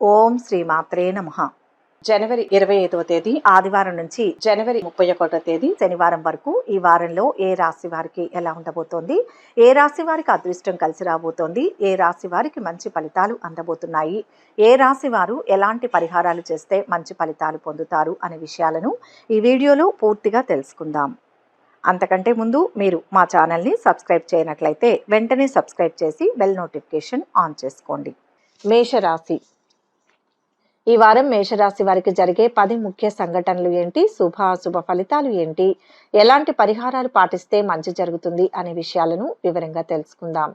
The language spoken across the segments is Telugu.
ఓం శ్రీ మాత్రే నమః. జనవరి 25వ తేదీ ఆదివారం నుంచి జనవరి 31వ తేదీ శనివారం వరకు ఈ వారంలో ఏ రాశి వారికి ఎలా ఉండబోతోంది, ఏ రాశి వారికి అదృష్టం కలిసి రాబోతోంది, ఏ రాశి వారికి మంచి ఫలితాలు అందబోతున్నాయి, ఏ రాశి వారు ఎలాంటి పరిహారాలు చేస్తే మంచి ఫలితాలు పొందుతారు అనే విషయాలను ఈ వీడియోలో పూర్తిగా తెలుసుకుందాం. అంతకంటే ముందు మీరు మా ఛానల్ని సబ్స్క్రైబ్ చేయనట్లయితే వెంటనే సబ్స్క్రైబ్ చేసి బెల్ నోటిఫికేషన్ ఆన్ చేసుకోండి. మేషరాశి. ఈ వారం మేషరాశి వారికి జరిగే 10 ముఖ్య సంఘటనలు ఏంటి, శుభాశుభ ఫలితాలు ఏంటి, ఎలాంటి పరిహారాలు పాటిస్తే మంచి జరుగుతుంది అనే విషయాలను వివరంగా తెలుసుకుందాం.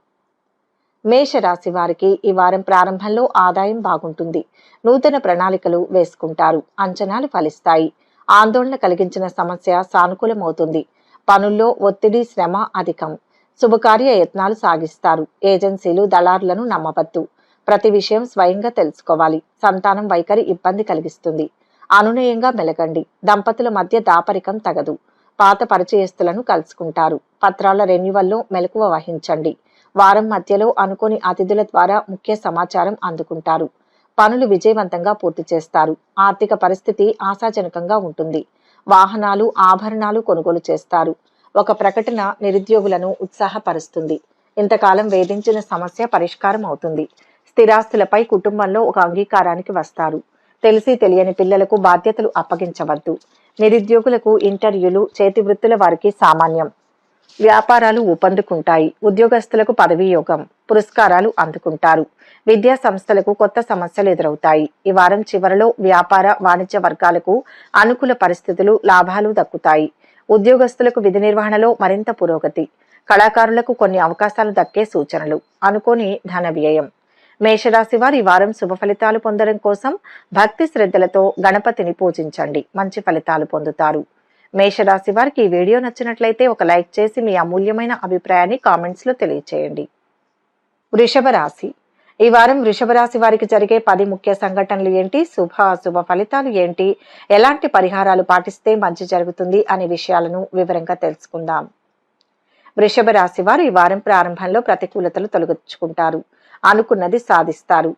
మేషరాశి వారికి ఈ వారం ప్రారంభంలో ఆదాయం బాగుంటుంది. నూతన ప్రణాళికలు వేసుకుంటారు. అంచనాలు ఫలిస్తాయి. ఆందోళన కలిగించిన సమస్య సానుకూలమవుతుంది. పనుల్లో ఒత్తిడి, శ్రమ అధికం. శుభకార్య యత్నాలు సాగిస్తారు. ఏజెన్సీలు, దళారులను నమ్మవద్దు. ప్రతి విషయం స్వయంగా తెలుసుకోవాలి. సంతానం వైఖరి ఇబ్బంది కలిగిస్తుంది. అనునయంగా మెలగండి. దంపతుల మధ్య దాపరికం తగదు. పాత పరిచయస్తులను కలుసుకుంటారు. పత్రాల రెన్యువల్లో మెలకువ వహించండి. వారం మధ్యలో అనుకోని అతిథుల ద్వారా ముఖ్య సమాచారం అందుకుంటారు. పనులు విజయవంతంగా పూర్తి చేస్తారు. ఆర్థిక పరిస్థితి ఆశాజనకంగా ఉంటుంది. వాహనాలు, ఆభరణాలు కొనుగోలు చేస్తారు. ఒక ప్రకటన నిరుద్యోగులను ఉత్సాహపరుస్తుంది. ఇంతకాలం వేధించిన సమస్య పరిష్కారం అవుతుంది. స్థిరాస్తులపై కుటుంబంలో ఒక అంగీకారానికి వస్తారు. తెలిసి తెలియని పిల్లలకు బాధ్యతలు అప్పగించవద్దు. నిరుద్యోగులకు ఇంటర్వ్యూలు, చేతి వృత్తుల వారికి సామాన్యం. వ్యాపారాలు ఊపందుకుంటాయి. ఉద్యోగస్తులకు పదవీ యోగం. పురస్కారాలు అందుకుంటారు. విద్యా సంస్థలకు కొత్త సమస్యలు ఎదురవుతాయి. ఈ వారం చివరలో వ్యాపార, వాణిజ్య వర్గాలకు అనుకూల పరిస్థితులు, లాభాలు దక్కుతాయి. ఉద్యోగస్తులకు విధి నిర్వహణలో మరింత పురోగతి. కళాకారులకు కొన్ని అవకాశాలు దక్కే సూచనలు. అనుకోని ధన వ్యయం. మేషరాశి వారు ఈ వారం శుభ ఫలితాలు పొందడం కోసం భక్తి శ్రద్ధలతో గణపతిని పూజించండి. మంచి ఫలితాలు పొందుతారు. మేషరాశి వారికి ఈ వీడియో నచ్చినట్లయితే ఒక లైక్ చేసి మీ అమూల్యమైన అభిప్రాయాన్ని కామెంట్స్ లో తెలియచేయండి. వృషభ రాశి. ఈ వారం వృషభ రాశి వారికి జరిగే 10 ముఖ్య సంఘటనలు ఏంటి, శుభ ఫలితాలు ఏంటి, ఎలాంటి పరిహారాలు పాటిస్తే మంచి జరుగుతుంది అనే విషయాలను వివరంగా తెలుసుకుందాం. వృషభ రాశి వారు ఈ వారం ప్రారంభంలో ప్రతికూలతలు తొలగించుకుంటారు. అనుకున్నది సాధిస్తారు.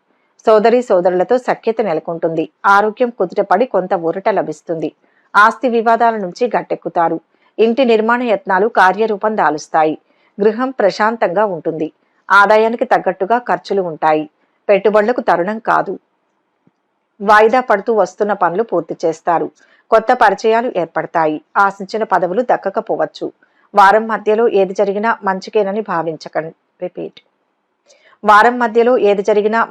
సోదరి సోదరులతో సఖ్యత నెలకొంటుంది. ఆరోగ్యం కుదుటపడి కొంత ఊరట లభిస్తుంది. ఆస్తి వివాదాల నుంచి గట్టెక్కుతారు. ఇంటి నిర్మాణ యత్నాలు కార్యరూపం దాలుస్తాయి. గృహం ప్రశాంతంగా ఉంటుంది. ఆదాయానికి తగ్గట్టుగా ఖర్చులు ఉంటాయి. పెట్టుబడులకు తరుణం కాదు. వాయిదా పడుతూ వస్తున్న పనులు పూర్తి చేస్తారు. కొత్త పరిచయాలు ఏర్పడతాయి. ఆశించిన పదవులు దక్కకపోవచ్చు. వారం మధ్యలో ఏది జరిగినా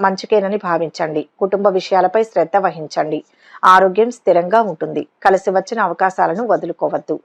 మంచికేనని భావించండి. కుటుంబ విషయాలపై శ్రద్ధ వహించండి. ఆరోగ్యం స్థిరంగా ఉంటుంది. కలిసి వచ్చిన అవకాశాలను వదులుకోవద్దు.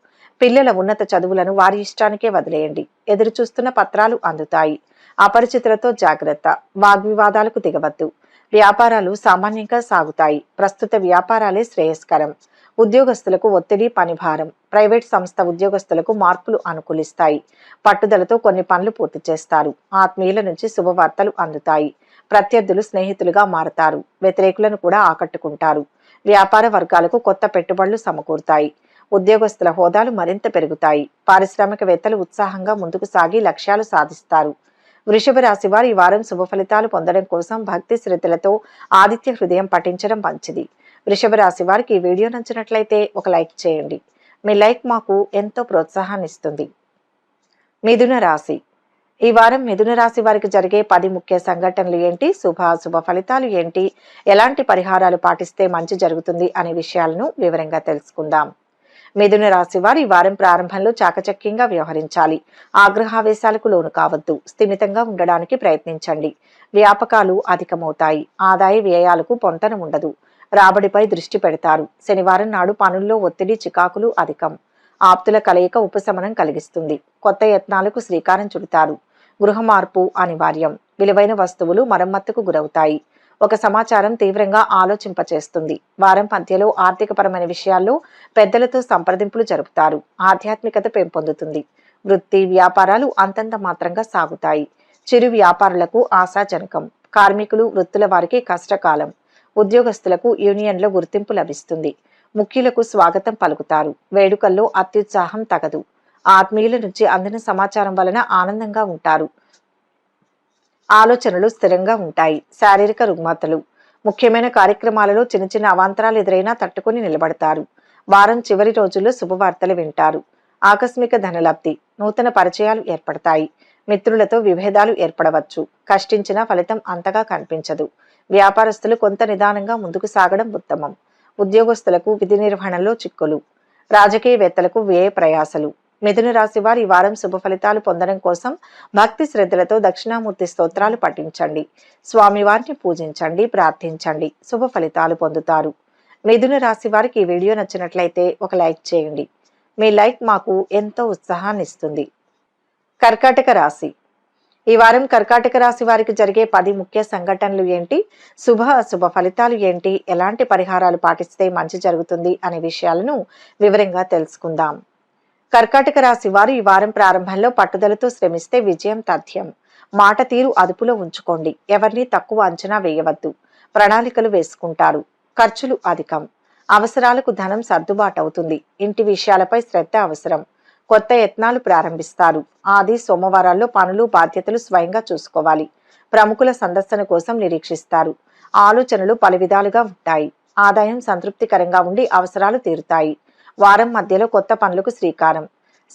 పిల్లల ఉన్నత చదువులను వారి ఇష్టానికే వదిలేయండి. ఎదురు చూస్తున్న పత్రాలు అందుతాయి. అపరిచితులతో జాగ్రత్త. వాగ్వివాదాలకు దిగవద్దు. వ్యాపారాలు సామాన్యంగా సాగుతాయి. ప్రస్తుత వ్యాపారాలే శ్రేయస్కరం. ఉద్యోగస్తులకు ఒత్తిడి, పనిభారం. ప్రైవేట్ సంస్థ ఉద్యోగస్తులకు మార్పులు అనుకూలిస్తాయి. పట్టుదలతో కొన్ని పనులు పూర్తి చేస్తారు. ఆత్మీయుల నుంచి శుభవార్తలు అందుతాయి. ప్రత్యర్థులు స్నేహితులుగా మారతారు. వ్యతిరేకులను కూడా ఆకట్టుకుంటారు. వ్యాపార వర్గాలకు కొత్త పెట్టుబడులు సమకూరుతాయి. ఉద్యోగస్తుల హోదాలు మరింత పెరుగుతాయి. పారిశ్రామికవేత్తలు ఉత్సాహంగా ముందుకు సాగి లక్ష్యాలు సాధిస్తారు. వృషభ రాశి వారు ఈ వారం శుభ ఫలితాలు పొందడం కోసం భక్తి శ్రద్ధలతో ఆదిత్య హృదయం పఠించడం మంచిది. వృషభ రాశి వారికి ఈ వీడియో నచ్చినట్లయితే ఒక లైక్ చేయండి. మీ లైక్ మాకు ఎంతో ప్రోత్సాహాన్ని ఇస్తుంది. మిథున రాశి. ఈ వారం మిథున రాశి వారికి జరిగే 10 ముఖ్య సంఘటనలు ఏంటి, శుభ ఫలితాలు ఏంటి, ఎలాంటి పరిహారాలు పాటిస్తే మంచి జరుగుతుంది అనే విషయాలను వివరంగా తెలుసుకుందాం. మిథున రాశి వారు ఈ వారం ప్రారంభంలో చాకచక్యంగా వ్యవహరించాలి. ఆగ్రహావేశాలకు లోను కావద్దు. స్థిమితంగా ఉండడానికి ప్రయత్నించండి. వ్యాపకాలు అధికమవుతాయి. ఆదాయ వ్యయాలకు పొంతన ఉండదు. రాబడిపై దృష్టి పెడతారు. శనివారం నాడు పనుల్లో ఒత్తిడి, చికాకులు అధికం. ఆప్తుల కలయిక ఉపశమనం కలిగిస్తుంది. కొత్త యత్నాలకు శ్రీకారం చుడతారు. గృహ మార్పు అనివార్యం. విలువైన వస్తువులు మరమ్మతుకు గురవుతాయి. ఒక సమాచారం తీవ్రంగా ఆలోచింపచేస్తుంది. వారం మధ్యలో ఆర్థికపరమైన విషయాల్లో పెద్దలతో సంప్రదింపులు జరుపుతారు. ఆధ్యాత్మికత పెంపొందుతుంది. వృత్తి, వ్యాపారాలు అంతంత మాత్రంగా సాగుతాయి. చిరు వ్యాపారులకు ఆశాజనకం. కార్మికులు, వృత్తుల వారికి కష్టకాలం. ఉద్యోగస్తులకు యూనియన్లో గుర్తింపు లభిస్తుంది. ముఖ్యులకు స్వాగతం పలుకుతారు. వేడుకల్లో అత్యుత్సాహం తగదు. ఆత్మీయుల నుంచి అందిన సమాచారం వలన ఆనందంగా ఉంటారు. ఆలోచనలు స్థిరంగా ఉంటాయి. శారీరక రుగ్మతలు. ముఖ్యమైన కార్యక్రమాలలో చిన్న చిన్న అవాంతరాలు ఎదురైనా తట్టుకుని నిలబడతారు. వారం చివరి రోజుల్లో శుభవార్తలు వింటారు. ఆకస్మిక ధనలబ్ధి, నూతన పరిచయాలు ఏర్పడతాయి. మిత్రులతో విభేదాలు ఏర్పడవచ్చు. కష్టించిన ఫలితం అంతగా కనిపించదు. వ్యాపారస్తులు కొంత నిదానంగా ముందుకు సాగడం ఉత్తమం. ఉద్యోగస్తులకు విధి నిర్వహణలో చిక్కులు. రాజకీయవేత్తలకు వ్యయ ప్రయాసలు. మిథున రాశి వారు ఈ వారం శుభ ఫలితాలు పొందడం కోసం భక్తి శ్రద్ధలతో దక్షిణామూర్తి స్తోత్రాలు పఠించండి. స్వామివారిని పూజించండి, ప్రార్థించండి. శుభ ఫలితాలు పొందుతారు. మిథున రాశి వారికి ఈ వీడియో నచ్చినట్లయితే ఒక లైక్ చేయండి. మీ లైక్ మాకు ఎంతో ఉత్సాహాన్ని ఇస్తుంది. కర్కాటక రాశి. ఈ వారం కర్కాటక రాశి వారికి జరిగే 10 ముఖ్య సంఘటనలు ఏంటి, శుభ అశుభ ఫలితాలు ఏంటి, ఎలాంటి పరిహారాలు పాటిస్తే మంచి జరుగుతుంది అనే విషయాలను వివరంగా తెలుసుకుందాం. కర్కాటక రాశి వారు ఈ వారం ప్రారంభంలో పట్టుదలతో శ్రమిస్తే విజయం తథ్యం. మాట తీరు అదుపులో ఉంచుకోండి. ఎవరిని తక్కువ అంచనా వేయవద్దు. ప్రణాళికలు వేసుకుంటారు. ఖర్చులు అధికం. అవసరాలకు ధనం సర్దుబాటు అవుతుంది. ఇంటి విషయాలపై శ్రద్ధ అవసరం. కొత్త యత్నాలు ప్రారంభిస్తారు. ఆది సోమవారాల్లో పనులు బాధ్యతలు స్వయంగా చూసుకోవాలి. ప్రముఖుల సందర్శన కోసం నిరీక్షిస్తారు. ఆలోచనలు పలు విధాలుగా ఉంటాయి. ఆదాయం సంతృప్తికరంగా ఉండి అవసరాలు తీరుతాయి. వారం మధ్యలో కొత్త పనులకు శ్రీకారం.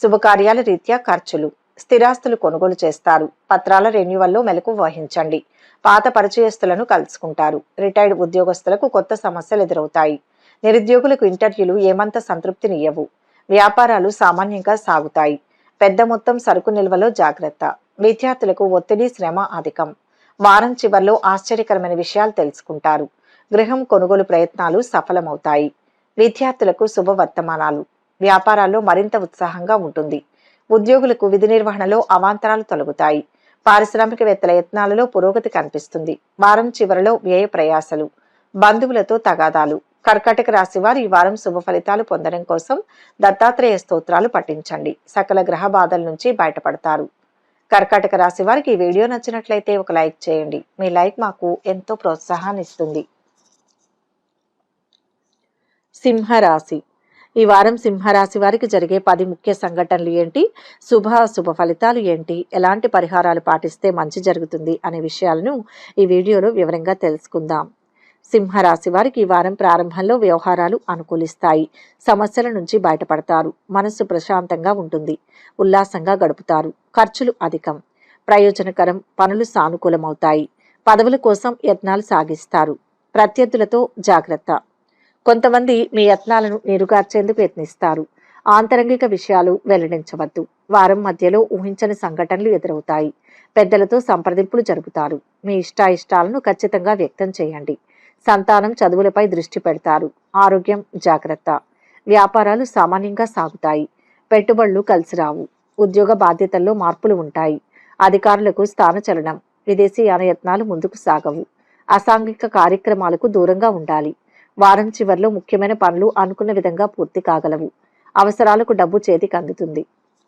శుభకార్యాల రీత్యా ఖర్చులు. స్థిరాస్తులు కొనుగోలు చేస్తారు. పత్రాల రెన్యువల్లో మెలకు వహించండి. పాత పరిచయస్తులను కలుసుకుంటారు. రిటైర్డ్ ఉద్యోగస్తులకు కొత్త సమస్యలు ఎదురవుతాయి. నిరుద్యోగులకు ఇంటర్వ్యూలు ఏమంత సంతృప్తినియ్యవు. వ్యాపారాలు సామాన్యంగా సాగుతాయి. పెద్ద మొత్తం సరుకు నిల్వలో జాగ్రత్త. విద్యార్థులకు ఒత్తిడి శ్రమ అధికం. వారం చివర్లో ఆశ్చర్యకరమైన విషయాలు తెలుసుకుంటారు. గృహం కొనుగోలు ప్రయత్నాలు సఫలమవుతాయి. విద్యార్థులకు శుభవర్తమానాలు. వ్యాపారాల్లో మరింత ఉత్సాహంగా ఉంటుంది. ఉద్యోగులకు విధి నిర్వహణలో అవాంతరాలు తొలగుతాయి. పారిశ్రామికవేత్తల యత్నాలలో పురోగతి కనిపిస్తుంది. వారం చివరిలో వ్యయ ప్రయాసలు. బంధువులతో తగాదాలు. కర్కాటక రాశి వారు ఈ వారం శుభ ఫలితాలు పొందడం కోసం దత్తాత్రేయ స్తోత్రాలు పఠించండి. సకల గ్రహ బాధల నుంచి బయటపడతారు. కర్కాటక రాశి వారికి ఈ వీడియో నచ్చినట్లయితే ఒక లైక్ చేయండి. మీ లైక్ మాకు ఎంతో ప్రోత్సాహాన్ని ఇస్తుంది. సింహరాశి. ఈ వారం సింహరాశి వారికి జరిగే 10 ముఖ్య సంఘటనలు ఏంటి, శుభ అశుభ ఫలితాలు ఏంటి, ఎలాంటి పరిహారాలు పాటిస్తే మంచి జరుగుతుంది అనే విషయాలను ఈ వీడియోలో వివరంగా తెలుసుకుందాం. సింహరాశి వారికి ఈ వారం ప్రారంభంలో వ్యవహారాలు అనుకూలిస్తాయి. సమస్యల నుంచి బయటపడతారు. మనస్సు ప్రశాంతంగా ఉంటుంది. ఉల్లాసంగా గడుపుతారు. ఖర్చులు అధికం. ప్రయోజనకరం. పనులు సానుకూలమవుతాయి. పదవుల కోసం యత్నాలు సాగిస్తారు. ప్రత్యర్థులతో జాగ్రత్త. కొంతమంది మీ యత్నాలను నీరుగార్చేందుకు యత్నిస్తారు. ఆంతరంగిక విషయాలు వెల్లడించవద్దు. వారం మధ్యలో ఊహించని సంఘటనలు ఎదురవుతాయి. పెద్దలతో సంప్రదింపులు జరుపుతారు. మీ ఇష్టాయిష్టాలను ఖచ్చితంగా వ్యక్తం చేయండి. సంతానం చదువులపై దృష్టి పెడతారు. ఆరోగ్యం జాగ్రత్త. వ్యాపారాలు సామాన్యంగా సాగుతాయి. పెట్టుబడులు కలిసిరావు. ఉద్యోగ బాధ్యతల్లో మార్పులు ఉంటాయి. అధికారులకు స్థానచలనం. విదేశీ యానయత్నాలు ముందుకు సాగవు. అసాంఘిక కార్యక్రమాలకు దూరంగా ఉండాలి. వారం చివర్లో ముఖ్యమైన పనులు అనుకున్న విధంగా పూర్తి కాగలవు. అవసరాలకు డబ్బు చేతికి అందుతుంది.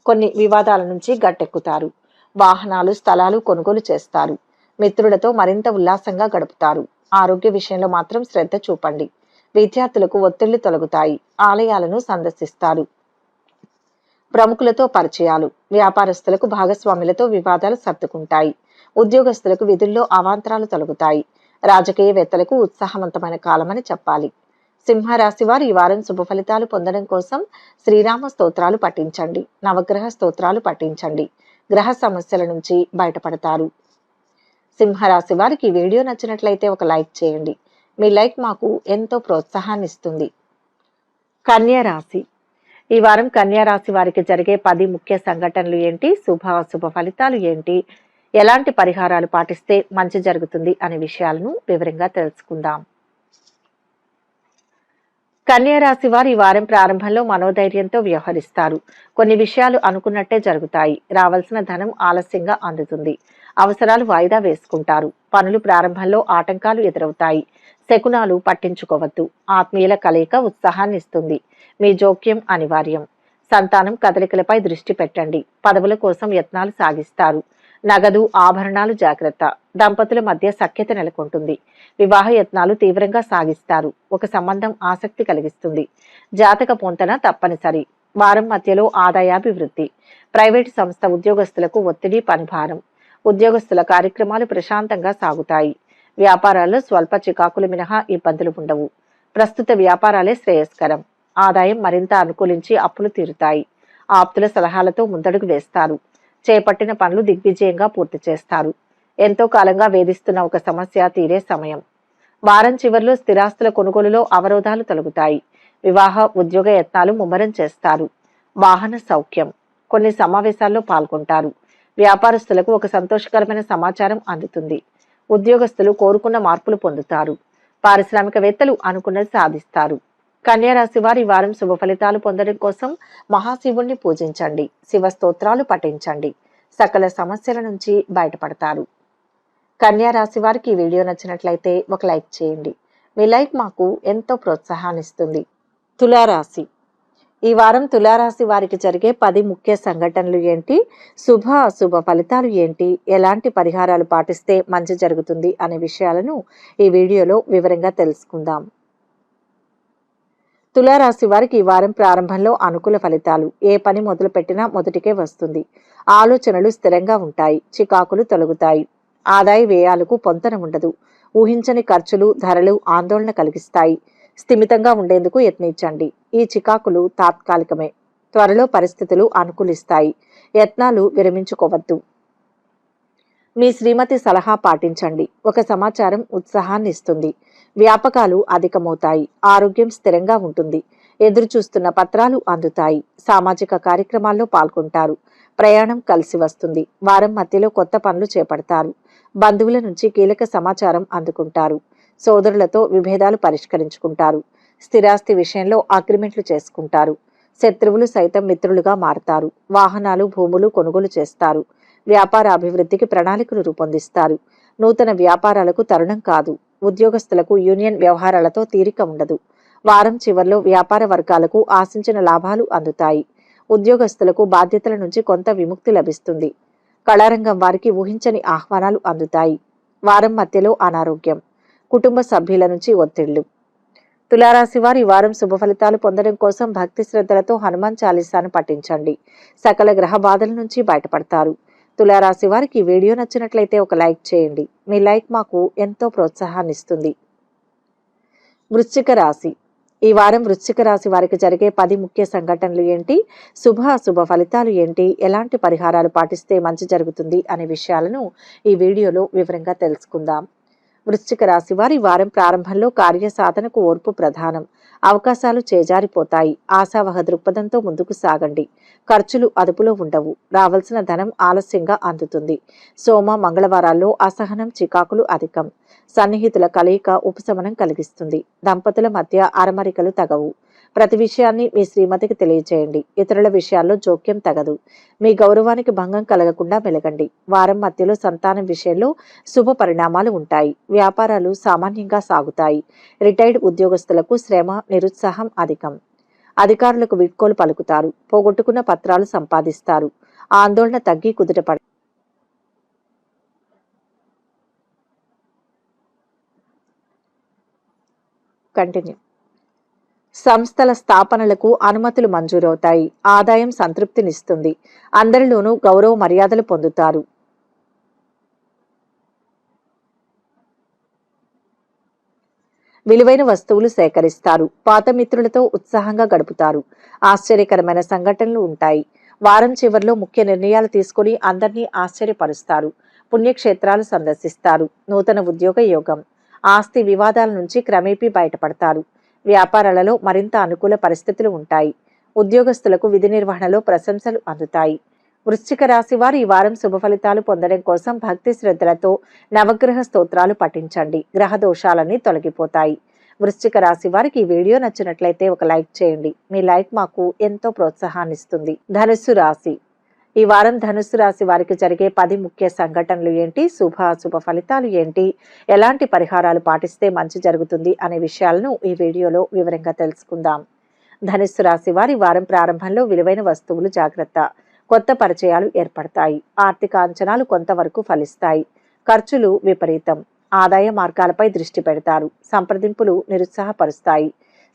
కొన్ని వివాదాల నుంచి గట్టెక్కుతారు. వాహనాలు స్థలాలు కొనుగోలు చేస్తారు. మిత్రులతో మరింత ఉల్లాసంగా గడుపుతారు. ఆరోగ్య విషయంలో మాత్రం శ్రద్ధ చూపండి. విద్యార్థులకు ఒత్తిళ్లు తొలగుతాయి. ఆలయాలను సందర్శిస్తారు. ప్రముఖులతో పరిచయాలు. వ్యాపారస్తులకు భాగస్వాములతో వివాదాలు సర్దుకుంటాయి. ఉద్యోగస్తులకు విధుల్లో అవాంతరాలు తొలగుతాయి. రాజకీయవేత్తలకు ఉత్సాహవంతమైన కాలమని చెప్పాలి. సింహరాశి వారు ఈ వారం శుభ ఫలితాలు పొందడం కోసం శ్రీరామ స్తోత్రాలు పఠించండి. నవగ్రహ స్తోత్రాలు పఠించండి. గ్రహ సమస్యల నుంచి బయటపడతారు. సింహరాశి వారికి ఈ వీడియో నచ్చినట్లయితే ఒక లైక్ చేయండి. మీ లైక్ మాకు ఎంతో ప్రోత్సాహాన్ని ఇస్తుంది. కన్యా రాశి. ఈ వారం కన్యా రాశి వారికి జరిగే 10 ముఖ్య సంఘటనలు ఏంటి, శుభ అశుభ ఫలితాలు ఏంటి, ఎలాంటి పరిహారాలు పాటిస్తే మంచి జరుగుతుంది అనే విషయాలను వివరంగా తెలుసుకుందాం. కన్యా రాశి వారు ఈ వారం ప్రారంభంలో మనోధైర్యంతో వ్యవహరిస్తారు. కొన్ని విషయాలు అనుకున్నట్టే జరుగుతాయి. రావాల్సిన ధనం ఆలస్యంగా అందుతుంది. అవసరాలు వాయిదా వేసుకుంటారు. పనులు ప్రారంభంలో ఆటంకాలు ఎదురవుతాయి. శకునాలు పట్టించుకోవద్దు. ఆత్మీయుల కలయిక ఉత్సాహాన్ని ఇస్తుంది. మీ జోక్యం అనివార్యం. సంతానం కదలికలపై దృష్టి పెట్టండి. పదవుల కోసం యత్నాలు సాగిస్తారు. నగదు ఆభరణాలు జాగ్రత్త. దంపతుల మధ్య సఖ్యత నెలకొంటుంది. వివాహ యత్నాలు తీవ్రంగా సాగిస్తారు. ఒక సంబంధం ఆసక్తి కలిగిస్తుంది. జాతక పొంతన తప్పనిసరి. వారం మధ్యలో ఆదాయాభివృద్ధి. ప్రైవేటు సంస్థ ఉద్యోగస్తులకు ఒత్తిడి పనిభారం. ఉద్యోగస్తుల కార్యక్రమాలు ప్రశాంతంగా సాగుతాయి. వ్యాపారాల్లో స్వల్ప చికాకులు మినహా ఇబ్బందులు ఉండవు. ప్రస్తుత వ్యాపారాలే శ్రేయస్కరం. ఆదాయం మరింత అనుకూలించి అప్పులు తీరుతాయి. ఆప్తుల సలహాలతో ముందడుగు వేస్తారు. చేపట్టిన పనులు దిగ్విజయంగా పూర్తి చేస్తారు. ఎంతో కాలంగా వేధిస్తున్న ఒక సమస్య తీరే సమయం. వారం చివర్లో స్థిరాస్తుల కొనుగోలులో అవరోధాలు తొలగుతాయి. వివాహ ఉద్యోగ యత్నాలు ముమ్మరం చేస్తారు. వాహన సౌఖ్యం. కొన్ని సమావేశాల్లో పాల్గొంటారు. వ్యాపారస్తులకు ఒక సంతోషకరమైన సమాచారం అందుతుంది. ఉద్యోగస్తులు కోరుకున్న మార్పులు పొందుతారు. పారిశ్రామికవేత్తలు అనుకున్నది సాధిస్తారు. కన్యా రాశి వారి వారం శుభ ఫలితాలు పొందడం కోసం మహాశివుణ్ణి పూజించండి. శివ స్తోత్రాలు పఠించండి. సకల సమస్యల నుంచి బయటపడతారు. కన్యా రాశి వారికి ఈ వీడియో నచ్చినట్లయితే ఒక లైక్ చేయండి. మీ లైక్ మాకు ఎంతో ప్రోత్సాహాన్ని ఇస్తుంది. తులారాశి. ఈ వారం తులారాశి వారికి జరిగే 10 ముఖ్య సంఘటనలు ఏంటి, శుభ అశుభ ఫలితాలు ఏంటి, ఎలాంటి పరిహారాలు పాటిస్తే మంచి జరుగుతుంది అనే విషయాలను ఈ వీడియోలో వివరంగా తెలుసుకుందాం. తులారాశి వారికి ఈ వారం ప్రారంభంలో అనుకూల ఫలితాలు. ఏ పని మొదలు పెట్టినా మొదటికే వస్తుంది. ఆలోచనలు స్థిరంగా ఉంటాయి. చికాకులు తొలగుతాయి. ఆదాయ వ్యయాలకు పొంతన ఉండదు. ఊహించని ఖర్చులు, ధరలు ఆందోళన కలిగిస్తాయి. స్థిమితంగా ఉండేందుకు యత్నించండి. ఈ చికాకులు తాత్కాలికమే. త్వరలో పరిస్థితులు అనుకూలిస్తాయి. యత్నాలు విరమించుకోవద్దు. మీ శ్రీమతి సలహా పాటించండి. ఒక సమాచారం ఉత్సాహాన్ని ఇస్తుంది. వ్యాపకాలు అధికమవుతాయి. ఆరోగ్యం స్థిరంగా ఉంటుంది. ఎదురు చూస్తున్న పత్రాలు అందుతాయి. సామాజిక కార్యక్రమాల్లో పాల్గొంటారు. ప్రయాణం కలిసి వస్తుంది. వారం మధ్యలో కొత్త పనులు చేపడతారు. బంధువుల నుంచి కీలక సమాచారం అందుకుంటారు. సోదరులతో విభేదాలు పరిష్కరించుకుంటారు. స్థిరాస్తి విషయంలో అగ్రిమెంట్లు చేసుకుంటారు. శత్రువులు సైతం మిత్రులుగా మారతారు. వాహనాలు, భూములు కొనుగోలు చేస్తారు. వ్యాపార అభివృద్ధికి ప్రణాళికలు రూపొందిస్తారు. నూతన వ్యాపారాలకు తరుణం కాదు. ఉద్యోగస్తులకు యూనియన్ వ్యవహారాలతో తీరిక ఉండదు. వారం చివర్లో వ్యాపార వర్గాలకు ఆశించిన లాభాలు అందుతాయి. ఉద్యోగస్తులకు బాధ్యతల నుంచి కొంత విముక్తి లభిస్తుంది. కళారంగం వారికి ఊహించని ఆహ్వానాలు అందుతాయి. వారం మధ్యలో అనారోగ్యం. కుటుంబ సభ్యుల నుంచి ఒత్తిళ్లు. తులారాశి వారు ఈ వారం శుభ ఫలితాలు పొందడం కోసం భక్తి శ్రద్ధలతో హనుమాన్ చాలీసాను పఠించండి. సకల గ్రహ బాధల నుంచి బయటపడతారు. తులారాశి వారికి ఈ వీడియో నచ్చినట్లయితే ఒక లైక్ చేయండి. మీ లైక్ మాకు ఎంతో ప్రోత్సాహాన్ని ఇస్తుంది. వృశ్చిక రాశి. ఈ వారం వృశ్చిక రాశి వారికి జరిగే 10 ముఖ్య సంఘటనలు ఏంటి, శుభ అశుభ ఫలితాలు ఏంటి, ఎలాంటి పరిహారాలు పాటిస్తే మంచి జరుగుతుంది అనే విషయాలను ఈ వీడియోలో వివరంగా తెలుసుకుందాం. వృశ్చిక రాశి వారి వారం ప్రారంభంలో కార్యసాధనకు ఓర్పు ప్రధానం. అవకాశాలు చేజారిపోతాయి. ఆశావహ దృక్పథంతో ముందుకు సాగండి. ఖర్చులు అదుపులో ఉండవు. రావాల్సిన ధనం ఆలస్యంగా అందుతుంది. సోమ, మంగళవారాల్లో అసహనం, చికాకులు అధికం. సన్నిహితుల కలయిక ఉపశమనం కలిగిస్తుంది. దంపతుల మధ్య అరమరికలు తగవు. ప్రతి విషయాన్ని మీ శ్రీమతికి తెలియజేయండి. ఇతరుల విషయాల్లో జోక్యం తగదు. మీ గౌరవానికి భంగం కలగకుండా మెలగండి. వారం మధ్యలో సంతానం విషయంలో శుభ పరిణామాలు ఉంటాయి. వ్యాపారాలు సామాన్యంగా సాగుతాయి. రిటైర్డ్ ఉద్యోగస్తులకు శ్రమ, నిరుత్సాహం అధికం. అధికారులకు వీడ్కోలు పలుకుతారు. పోగొట్టుకున్న పత్రాలు సంపాదిస్తారు. ఆందోళన తగ్గి కుదుటపడ కంటిన్యూ. సంస్థల స్థాపనలకు అనుమతులు మంజూరవుతాయి. ఆదాయం సంతృప్తినిస్తుంది. అందరిలోనూ గౌరవ మర్యాదలు పొందుతారు. విలువైన వస్తువులు సేకరిస్తారు. పాత మిత్రులతో ఉత్సాహంగా గడుపుతారు. ఆశ్చర్యకరమైన సంఘటనలు ఉంటాయి. వారం చివర్లో ముఖ్య నిర్ణయాలు తీసుకుని అందరినీ ఆశ్చర్యపరుస్తారు. పుణ్యక్షేత్రాలు సందర్శిస్తారు. నూతన ఉద్యోగ యోగం. ఆస్తి వివాదాల నుంచి క్రమేపీ బయటపడతారు. వ్యాపారాలలో మరింత అనుకూల పరిస్థితులు ఉంటాయి. ఉద్యోగస్తులకు విధి నిర్వహణలో ప్రశంసలు అందుతాయి. వృశ్చిక రాశి వారు ఈ వారం శుభ ఫలితాలు పొందడం కోసం భక్తి శ్రద్ధలతో నవగ్రహ స్తోత్రాలు పఠించండి. గ్రహ దోషాలన్నీ తొలగిపోతాయి. వృశ్చిక రాశి వారికి ఈ వీడియో నచ్చినట్లయితే ఒక లైక్ చేయండి. మీ లైక్ మాకు ఎంతో ప్రోత్సాహాన్ని ఇస్తుంది. ధనుస్సు రాశి. ఈ వారం ధనుస్సు రాశి వారికి జరిగే 10 ముఖ్య సంఘటనలు ఏంటి, శుభ అశుభ ఫలితాలు ఏంటి, ఎలాంటి పరిహారాలు పాటిస్తే మంచి జరుగుతుంది అనే విషయాలను ఈ వీడియోలో వివరంగా తెలుసుకుందాం. ధనుస్సు రాశి వారి వారం ప్రారంభంలో విలువైన వస్తువులు జాగ్రత్త. కొత్త పరిచయాలు ఏర్పడతాయి. ఆర్థిక అంచనాలు కొంతవరకు ఫలిస్తాయి. ఖర్చులు విపరీతం. ఆదాయ మార్గాలపై దృష్టి పెడతారు. సంప్రదింపులు నిరుత్సాహపరుస్తాయి.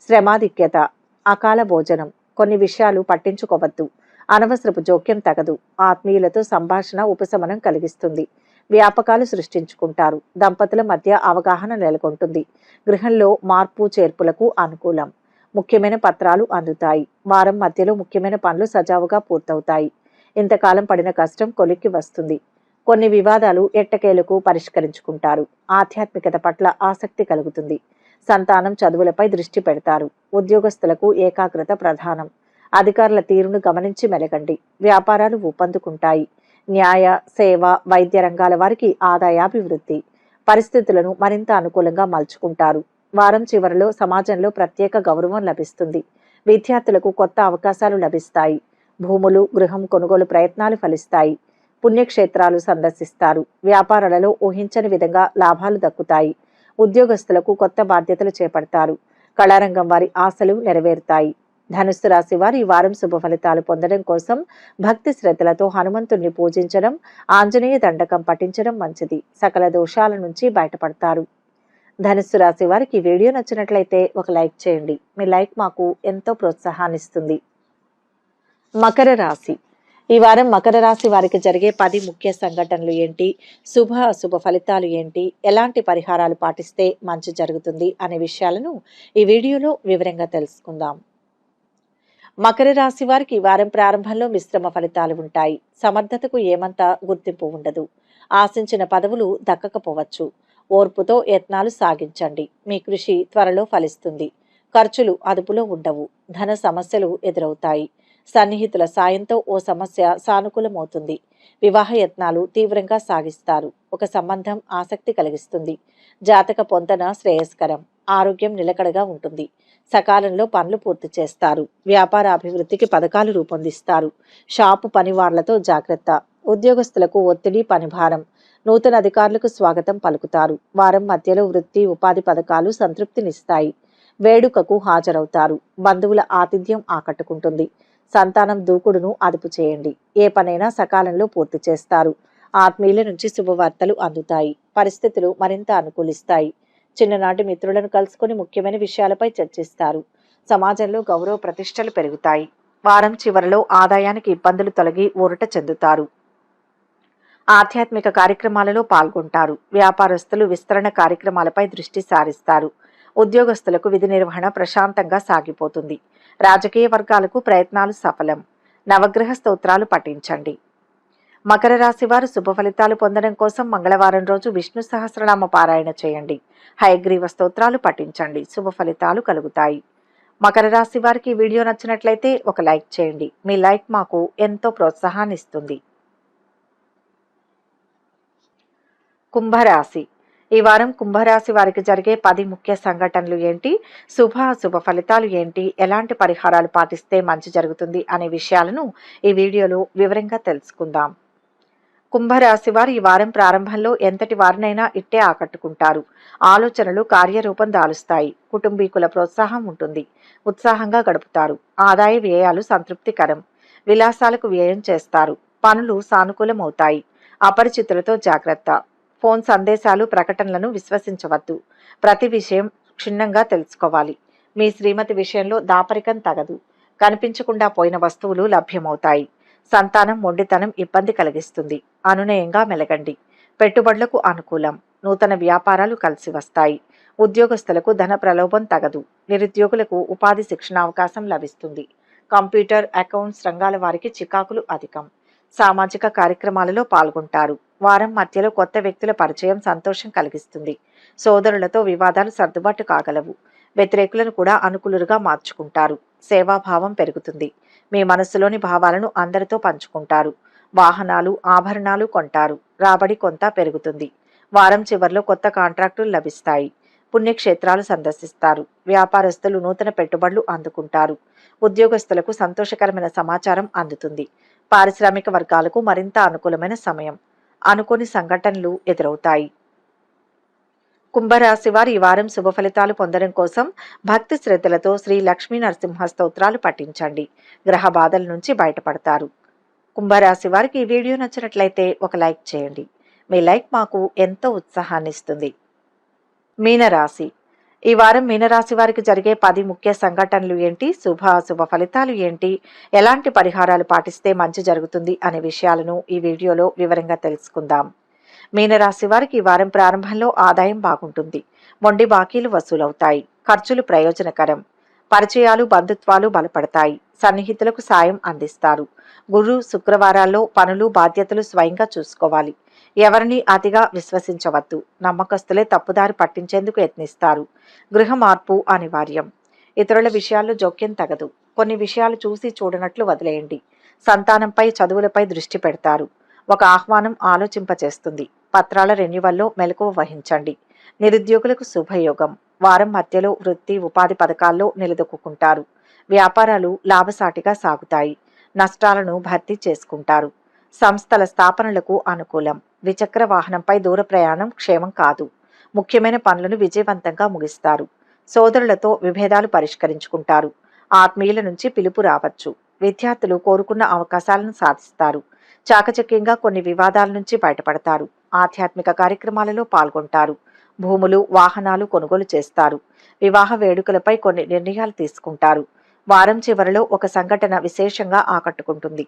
శ్రమాధిక్యత. అకాల భోజనం. కొన్ని విషయాలు పట్టించుకోవద్దు. అనవసరపు జోక్యం తగదు. ఆత్మీయులతో సంభాషణ ఉపశమనం కలిగిస్తుంది. వ్యాపకాలు సృష్టించుకుంటారు. దంపతుల మధ్య అవగాహన నెలకొంటుంది. గృహంలో మార్పు చేర్పులకు అనుకూలం. ముఖ్యమైన పత్రాలు అందుతాయి. వారం మధ్యలో ముఖ్యమైన పనులు సజావుగా పూర్తవుతాయి. ఇంతకాలం పడిన కష్టం కొలిక్కి వస్తుంది. కొన్ని వివాదాలు ఎట్టకేలకు పరిష్కరించుకుంటారు. ఆధ్యాత్మికత పట్ల ఆసక్తి కలుగుతుంది. సంతానం చదువులపై దృష్టి పెడతారు. ఉద్యోగస్తులకు ఏకాగ్రత ప్రధానం. అధికారుల తీరును గమనించి మెలగండి. వ్యాపారాలు ఊపందుకుంటాయి. న్యాయ, సేవ, వైద్య రంగాల వారికి ఆదాయాభివృద్ధి. పరిస్థితులను మరింత అనుకూలంగా మలుచుకుంటారు. వారం చివరిలో సమాజంలో ప్రత్యేక గౌరవం లభిస్తుంది. విద్యార్థులకు కొత్త అవకాశాలు లభిస్తాయి. భూములు, గృహం కొనుగోలు ప్రయత్నాలు ఫలిస్తాయి. పుణ్యక్షేత్రాలు సందర్శిస్తారు. వ్యాపారాలలో ఊహించని విధంగా లాభాలు దక్కుతాయి. ఉద్యోగస్తులకు కొత్త బాధ్యతలు చేపడతారు. కళారంగం వారి ఆశలు నెరవేరుతాయి. ధనుస్సు రాశి వారు ఈ వారం శుభ ఫలితాలు పొందడం కోసం భక్తి శ్రద్ధలతో హనుమంతుణ్ణి పూజించడం, ఆంజనేయ దండకం పఠించడం మంచిది. సకల దోషాల నుంచి బయటపడతారు. ధనుస్సు రాశి వారికి ఈ వీడియో నచ్చినట్లయితే ఒక లైక్ చేయండి. మీ లైక్ మాకు ఎంతో ప్రోత్సాహాన్నిస్తుంది. మకర రాశి. ఈ వారం మకర రాశి వారికి జరిగే 10 ముఖ్య సంఘటనలు ఏంటి, శుభ అశుభ ఫలితాలు ఏంటి, ఎలాంటి పరిహారాలు పాటిస్తే మంచి జరుగుతుంది అనే విషయాలను ఈ వీడియోలో వివరంగా తెలుసుకుందాం. మకర రాశి వారికి ఈ వారం ప్రారంభంలో మిశ్రమ ఫలితాలు ఉంటాయి. సమర్థతకు ఏమంత గుర్తింపు ఉండదు. ఆశించిన పదవులు దక్కకపోవచ్చు. ఓర్పుతో యత్నాలు సాగించండి. మీ కృషి త్వరలో ఫలిస్తుంది. ఖర్చులు అదుపులో ఉండవు. ధన సమస్యలు ఎదురవుతాయి. సన్నిహితుల సాయంతో ఓ సమస్య సానుకూలమవుతుంది. వివాహ యత్నాలు తీవ్రంగా సాగిస్తారు. ఒక సంబంధం ఆసక్తి కలిగిస్తుంది. జాతక పొందన శ్రేయస్కరం. ఆరోగ్యం నిలకడగా ఉంటుంది. సకాలంలో పనులు పూర్తి చేస్తారు. వ్యాపార అభివృద్ధికి పథకాలు రూపొందిస్తారు. షాపు పనివార్లతో జాగ్రత్త. ఉద్యోగస్తులకు ఒత్తిడి, పనిభారం. నూతన అధికారులకు స్వాగతం పలుకుతారు. వారం మధ్యలో వృత్తి, ఉపాధి పథకాలు సంతృప్తినిస్తాయి. వేడుకకు హాజరవుతారు. బంధువుల ఆతిథ్యం ఆకట్టుకుంటుంది. సంతానం దూకుడును అదుపు చేయండి. ఏ పనైనా సకాలంలో పూర్తి చేస్తారు. ఆత్మీయుల నుంచి శుభవార్తలు అందుతాయి. పరిస్థితులు మరింత అనుకూలిస్తాయి. చిన్ననాటి మిత్రులను కలుసుకొని ముఖ్యమైన విషయాలపై చర్చిస్తారు. సమాజంలో గౌరవ ప్రతిష్టలు పెరుగుతాయి. వారం చివరిలో ఆదాయానికి ఇబ్బందులు తొలగి ఊరట చెందుతారు. ఆధ్యాత్మిక కార్యక్రమాలలో పాల్గొంటారు. వ్యాపారస్తులు విస్తరణ కార్యక్రమాలపై దృష్టి సారిస్తారు. ఉద్యోగస్తులకు విధి నిర్వహణ ప్రశాంతంగా సాగిపోతుంది. రాజకీయ వర్గాలకు ప్రయత్నాలు సఫలం. నవగ్రహ స్తోత్రాలు పఠించండి. మకర రాశి వారు శుభ ఫలితాలు పొందడం కోసం మంగళవారం రోజు విష్ణు సహస్రనామ పారాయణ చేయండి. హయగ్రీవ స్తోత్రాలు పఠించండి. శుభ ఫలితాలు కలుగుతాయి. మకర రాశి వారికి ఈ వీడియో నచ్చినట్లయితే ఒక లైక్ చేయండి. మీ లైక్ మాకు ఎంతో ప్రోత్సాహాన్ని ఇస్తుంది. కుంభరాశి. ఈ వారం కుంభరాశి వారికి జరిగే 10 ముఖ్య సంఘటనలు ఏంటి, శుభ అశుభ ఫలితాలు ఏంటి, ఎలాంటి పరిహారాలు పాటిస్తే మంచి జరుగుతుంది అనే విషయాలను ఈ వీడియోలో వివరంగా తెలుసుకుందాం. కుంభరాశి వారు ఈ వారం ప్రారంభంలో ఎంతటి వారినైనా ఇట్టే ఆకట్టుకుంటారు. ఆలోచనలు కార్యరూపం దాలుస్తాయి. కుటుంబీకుల ప్రోత్సాహం ఉంటుంది. ఉత్సాహంగా గడుపుతారు. ఆదాయ వ్యయాలు సంతృప్తికరం. విలాసాలకు వ్యయం చేస్తారు. పనులు సానుకూలమవుతాయి. అపరిచితులతో జాగ్రత్త. ఫోన్ సందేశాలు, ప్రకటనలను విశ్వసించవద్దు. ప్రతి విషయం క్షుణ్ణంగా తెలుసుకోవాలి. మీ శ్రీమతి విషయంలో దాపరికం తగదు. కనిపించకుండా పోయిన వస్తువులు లభ్యమవుతాయి. సంతానం మొండితనం ఇబ్బంది కలిగిస్తుంది. అనునయంగా మెలగండి. పెట్టుబడులకు అనుకూలం. నూతన వ్యాపారాలు కలిసి వస్తాయి. ఉద్యోగస్తులకు ధన ప్రలోభం తగదు. నిరుద్యోగులకు ఉపాధి శిక్షణ అవకాశం లభిస్తుంది. కంప్యూటర్, అకౌంట్స్ రంగాల వారికి చికాకులు అధికం. సామాజిక కార్యక్రమాలలో పాల్గొంటారు. వారం మధ్యలో కొత్త వ్యక్తుల పరిచయం సంతోషం కలిగిస్తుంది. సోదరులతో వివాదాలు సర్దుబాటు కాగలవు. వ్యతిరేకులను కూడా అనుకూలుగా మార్చుకుంటారు. సేవాభావం పెరుగుతుంది. మీ మనస్సులోని భావాలను అందరితో పంచుకుంటారు. వాహనాలు, ఆభరణాలు కొంటారు. రాబడి కొంత పెరుగుతుంది. వారం చివరిలో కొత్త కాంట్రాక్టులు లభిస్తాయి. పుణ్యక్షేత్రాలు సందర్శిస్తారు. వ్యాపారస్తులు నూతన పెట్టుబడులు అందుకుంటారు. ఉద్యోగస్తులకు సంతోషకరమైన సమాచారం అందుతుంది. పారిశ్రామిక వర్గాలకు మరింత అనుకూలమైన సమయం. అనుకోని సంఘటనలు ఎదురవుతాయి. కుంభరాశి వారు ఈ వారం శుభ ఫలితాలు పొందడం కోసం భక్తి శ్రద్ధలతో శ్రీ లక్ష్మీ నరసింహ స్తోత్రాలు పఠించండి. గ్రహ బాధల నుంచి బయటపడతారు. కుంభరాశి వారికి ఈ వీడియో నచ్చినట్లయితే ఒక లైక్ చేయండి. మీ లైక్ మాకు ఎంతో ఉత్సాహాన్ని ఇస్తుంది. మీనరాశి. ఈ వారం మీనరాశి వారికి జరిగే 10 ముఖ్య సంఘటనలు ఏంటి, శుభ అశుభ ఫలితాలు ఏంటి, ఎలాంటి పరిహారాలు పాటిస్తే మంచి జరుగుతుంది అనే విషయాలను ఈ వీడియోలో వివరంగా తెలుసుకుందాం. మీనరాశి వారికి ఈ వారం ప్రారంభంలో ఆదాయం బాగుంటుంది. మొండి బాకీలు వసూలవుతాయి. ఖర్చులు ప్రయోజనకరం. పరిచయాలు బంధుత్వాలు బలపడతాయి. సన్నిహితులకు సాయం అందిస్తారు. గురు శుక్రవారాల్లో పనులు బాధ్యతలు స్వయంగా చూసుకోవాలి. ఎవరిని అతిగా విశ్వసించవద్దు. నమ్మకస్తులే తప్పుదారి పట్టించేందుకు యత్నిస్తారు. గృహ మార్పు అనివార్యం. ఇతరుల విషయాల్లో జోక్యం తగదు. కొన్ని విషయాలు చూసి చూడనట్లు వదిలేయండి. సంతానంపై చదువులపై దృష్టి పెడతారు. ఒక ఆహ్వానం ఆలోచింపచేస్తుంది. పత్రాల రెన్యువల్లో మెలకువ వహించండి. నిరుద్యోగులకు శుభయోగం. వారం మధ్యలో వృత్తి ఉపాధి పథకాల్లో నిలదొక్కుంటారు. వ్యాపారాలు లాభసాటిగా సాగుతాయి. నష్టాలను భర్తీ చేసుకుంటారు. సంస్థల స్థాపనలకు అనుకూలం. ద్విచక్ర వాహనంపై దూర ప్రయాణం క్షేమం కాదు. ముఖ్యమైన పనులను విజయవంతంగా ముగిస్తారు. సోదరులతో విభేదాలు పరిష్కరించుకుంటారు. ఆత్మీయుల నుంచి పిలుపు రావచ్చు. విద్యార్థులు కోరుకున్న అవకాశాలను సాధిస్తారు. చాకచక్యంగా కొన్ని వివాదాల నుంచి బయటపడతారు. ఆధ్యాత్మిక కార్యక్రమాలలో పాల్గొంటారు. భూములు వాహనాలు కొనుగోలు చేస్తారు. వివాహ వేడుకలపై కొన్ని నిర్ణయాలు తీసుకుంటారు. వారం చివరిలో ఒక సంఘటన విశేషంగా ఆకట్టుకుంటుంది.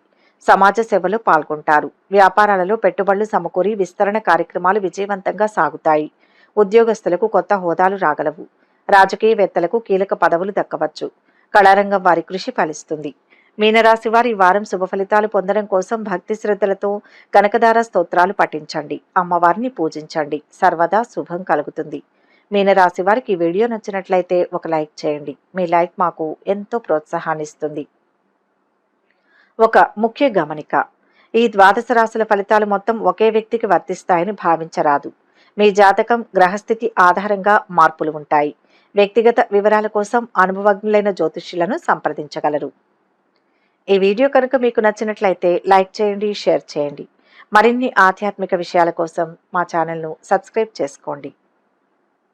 సమాజ సేవలో పాల్గొంటారు. వ్యాపారాలలో పెట్టుబడులు సమకూరి విస్తరణ కార్యక్రమాలు విజయవంతంగా సాగుతాయి. ఉద్యోగస్తులకు కొత్త హోదాలు రాగలవు. రాజకీయవేత్తలకు కీలక పదవులు దక్కవచ్చు. కళారంగం వారి కృషి ఫలిస్తుంది. మీనరాశి వారి ఈ వారం శుభ ఫలితాలు పొందడం కోసం భక్తి శ్రద్ధలతో కనకదార స్తోత్రాలు పఠించండి. అమ్మవారిని పూజించండి. సర్వదా శుభం కలుగుతుంది. మీనరాశి వారికి ఈ వీడియో నచ్చినట్లయితే ఒక లైక్ చేయండి. మీ లైక్ మాకు ఎంతో ప్రోత్సాహాన్ని ఇస్తుంది. ఒక ముఖ్య గమనిక: ఈ ద్వాదశ రాశుల ఫలితాలు మొత్తం ఒకే వ్యక్తికి వర్తిస్తాయని భావించరాదు. మీ జాతకం గ్రహస్థితి ఆధారంగా మార్పులు ఉంటాయి. వ్యక్తిగత వివరాల కోసం అనుభవజ్ఞులైన జ్యోతిష్యులను సంప్రదించగలరు. ఈ వీడియో కనుక మీకు నచ్చినట్లయితే లైక్ చేయండి, షేర్ చేయండి. మరిన్ని ఆధ్యాత్మిక విషయాల కోసం మా ఛానల్ను సబ్స్క్రైబ్ చేసుకోండి.